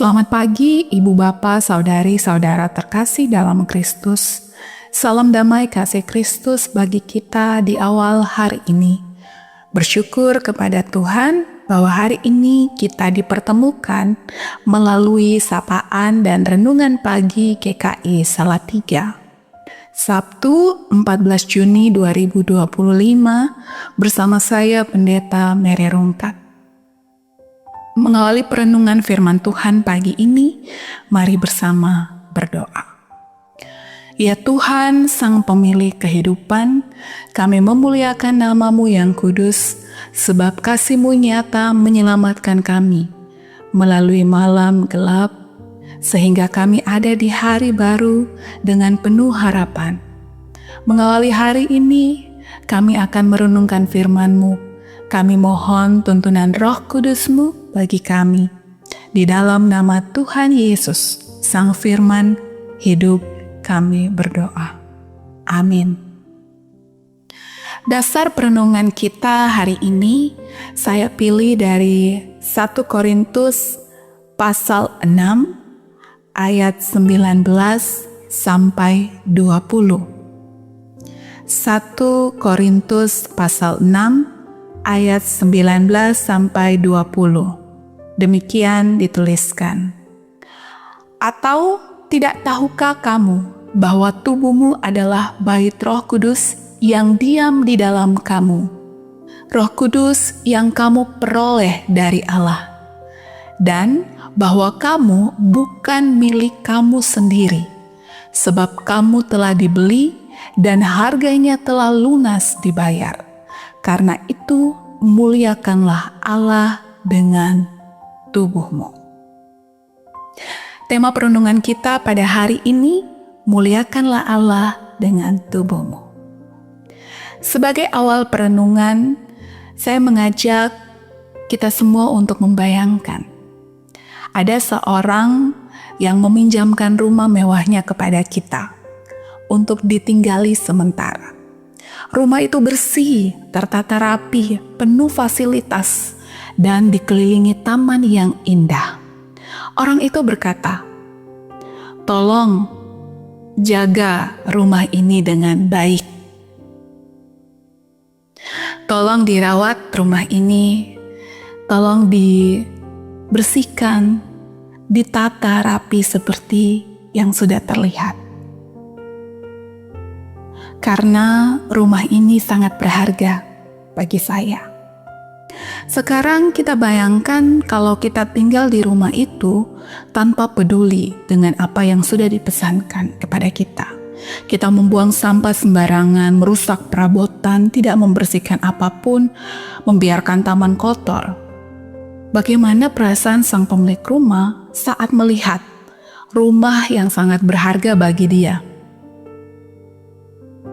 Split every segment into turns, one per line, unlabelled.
Selamat pagi, Ibu Bapa, Saudari-saudara terkasih dalam Kristus. Salam damai kasih Kristus bagi kita di awal hari ini. Bersyukur kepada Tuhan bahwa hari ini kita dipertemukan melalui sapaan dan renungan pagi GKI Salatiga. Sabtu 14 Juni 2025 bersama saya Pendeta Mary Rungkat. Mengawali perenungan firman Tuhan pagi ini, mari bersama berdoa. Ya Tuhan, Sang Pemilik kehidupan, kami memuliakan nama-Mu yang kudus, sebab kasih-Mu nyata menyelamatkan kami melalui malam gelap, sehingga kami ada di hari baru dengan penuh harapan. Mengawali hari ini, kami akan merenungkan firman-Mu. Kami mohon tuntunan Roh Kudus-Mu bagi kami. Di dalam nama Tuhan Yesus, Sang Firman hidup, kami berdoa. Amin. Dasar perenungan kita hari ini, saya pilih dari 1 Korintus pasal 6, ayat 19 sampai 20. 1 Korintus pasal 6, ayat 19 sampai 20. Demikian dituliskan. Atau tidak tahukah kamu bahwa tubuhmu adalah bait Roh Kudus yang diam di dalam kamu, Roh Kudus yang kamu peroleh dari Allah, dan bahwa kamu bukan milik kamu sendiri, sebab kamu telah dibeli dan harganya telah lunas dibayar. Karena itu, muliakanlah Allah dengan tubuhmu. Tema perenungan kita pada hari ini, muliakanlah Allah dengan tubuhmu. Sebagai awal perenungan, saya mengajak kita semua untuk membayangkan. Ada seorang yang meminjamkan rumah mewahnya kepada kita untuk ditinggali sementara. Rumah itu bersih, tertata rapi, penuh fasilitas, dan dikelilingi taman yang indah. Orang itu berkata, "Tolong jaga rumah ini dengan baik. Tolong dirawat rumah ini, tolong dibersihkan, ditata rapi seperti yang sudah terlihat. Karena rumah ini sangat berharga bagi saya." Sekarang kita bayangkan kalau kita tinggal di rumah itu tanpa peduli dengan apa yang sudah dipesankan kepada kita. Kita membuang sampah sembarangan, merusak perabotan, tidak membersihkan apapun, membiarkan taman kotor. Bagaimana perasaan sang pemilik rumah saat melihat rumah yang sangat berharga bagi dia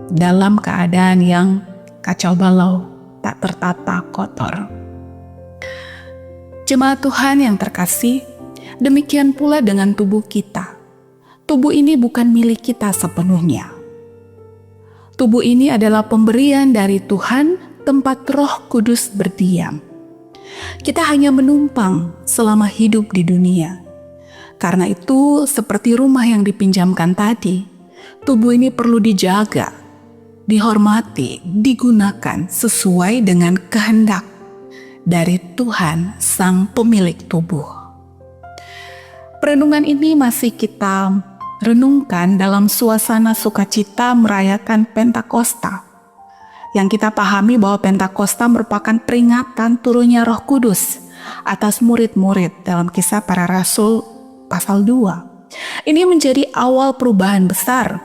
dalam keadaan yang kacau balau, tak tertata, kotor? Jemaat Tuhan yang terkasih, demikian pula dengan tubuh kita. Tubuh ini bukan milik kita sepenuhnya. Tubuh ini adalah pemberian dari Tuhan, tempat Roh Kudus berdiam. Kita hanya menumpang selama hidup di dunia. Karena itu, seperti rumah yang dipinjamkan tadi, tubuh ini perlu dijaga, dihormati, digunakan sesuai dengan kehendak dari Tuhan, Sang Pemilik tubuh. Perenungan ini masih kita renungkan dalam suasana sukacita merayakan Pentakosta, yang kita pahami bahwa Pentakosta merupakan peringatan turunnya Roh Kudus atas murid-murid dalam Kisah Para Rasul pasal 2. Ini menjadi awal perubahan besar.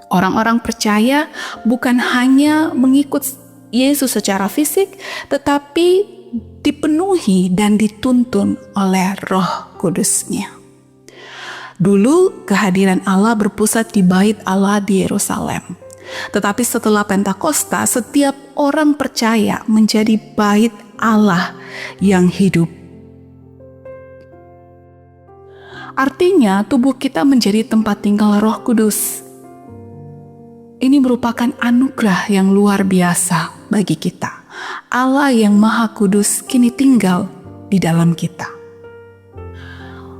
Orang-orang percaya bukan hanya mengikut Yesus secara fisik, tetapi dipenuhi dan dituntun oleh Roh Kudus-Nya. Dulu kehadiran Allah berpusat di bait Allah di Yerusalem. Tetapi setelah Pentakosta, setiap orang percaya menjadi bait Allah yang hidup. Artinya tubuh kita menjadi tempat tinggal Roh Kudus. Ini merupakan anugerah yang luar biasa bagi kita. Allah yang Maha Kudus kini tinggal di dalam kita.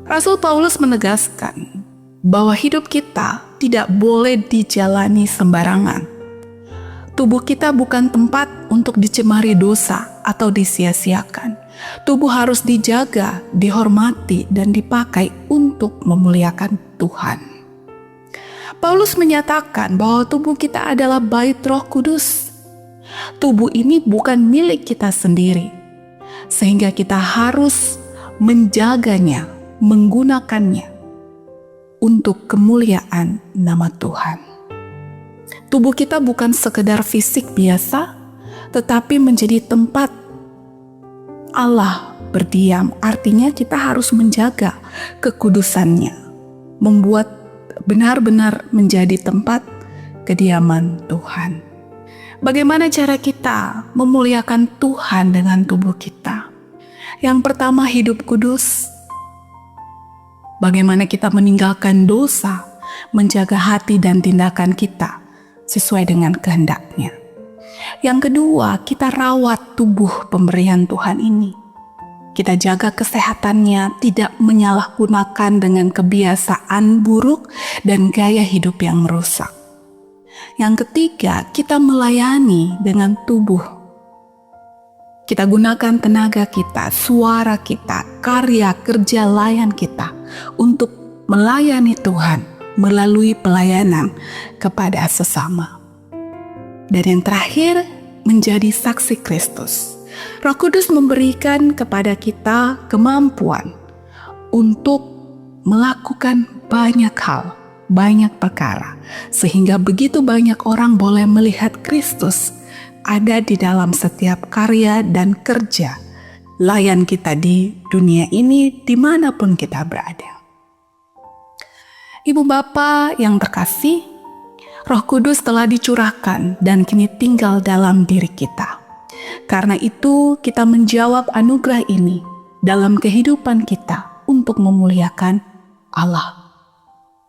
Rasul Paulus menegaskan bahwa hidup kita tidak boleh dijalani sembarangan. Tubuh kita bukan tempat untuk dicemari dosa atau disia-siakan. Tubuh harus dijaga, dihormati, dan dipakai untuk memuliakan Tuhan. Paulus menyatakan bahwa tubuh kita adalah bait Roh Kudus. Tubuh ini bukan milik kita sendiri, sehingga kita harus menjaganya, menggunakannya untuk kemuliaan nama Tuhan. Tubuh kita bukan sekedar fisik biasa, tetapi menjadi tempat Allah berdiam. Artinya kita harus menjaga kekudusannya, membuat benar-benar menjadi tempat kediaman Tuhan. Bagaimana cara kita memuliakan Tuhan dengan tubuh kita? Yang pertama, hidup kudus. Bagaimana kita meninggalkan dosa, menjaga hati dan tindakan kita sesuai dengan kehendak-Nya. Yang kedua, kita rawat tubuh pemberian Tuhan ini. Kita jaga kesehatannya, tidak menyalahgunakan dengan kebiasaan buruk dan gaya hidup yang merusak. Yang ketiga, kita melayani dengan tubuh. Kita gunakan tenaga kita, suara kita, karya kerja layan kita untuk melayani Tuhan melalui pelayanan kepada sesama. Dan yang terakhir, menjadi saksi Kristus. Roh Kudus memberikan kepada kita kemampuan untuk melakukan banyak hal, banyak perkara, sehingga begitu banyak orang boleh melihat Kristus ada di dalam setiap karya dan kerja layan kita di dunia ini, dimanapun kita berada. Ibu Bapa yang terkasih, Roh Kudus telah dicurahkan dan kini tinggal dalam diri kita. Karena itu kita menjawab anugerah ini dalam kehidupan kita untuk memuliakan Allah.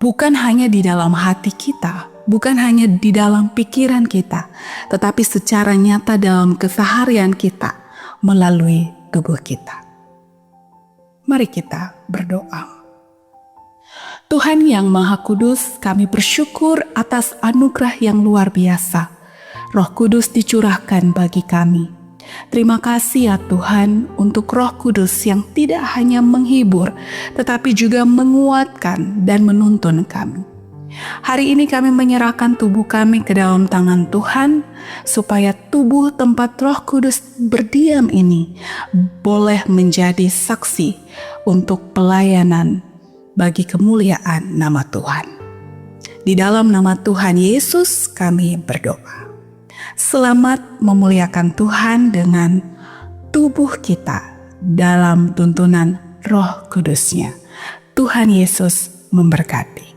Bukan hanya di dalam hati kita, bukan hanya di dalam pikiran kita, tetapi secara nyata dalam keseharian kita melalui tubuh kita. Mari kita berdoa. Tuhan yang Maha Kudus, kami bersyukur atas anugerah yang luar biasa. Roh Kudus dicurahkan bagi kami. Terima kasih ya Tuhan untuk Roh Kudus yang tidak hanya menghibur, tetapi juga menguatkan dan menuntun kami. Hari ini kami menyerahkan tubuh kami ke dalam tangan Tuhan, supaya tubuh tempat Roh Kudus berdiam ini boleh menjadi saksi untuk pelayanan bagi kemuliaan nama Tuhan. Di dalam nama Tuhan Yesus kami berdoa. Selamat memuliakan Tuhan dengan tubuh kita dalam tuntunan Roh Kudus-Nya. Tuhan Yesus memberkati.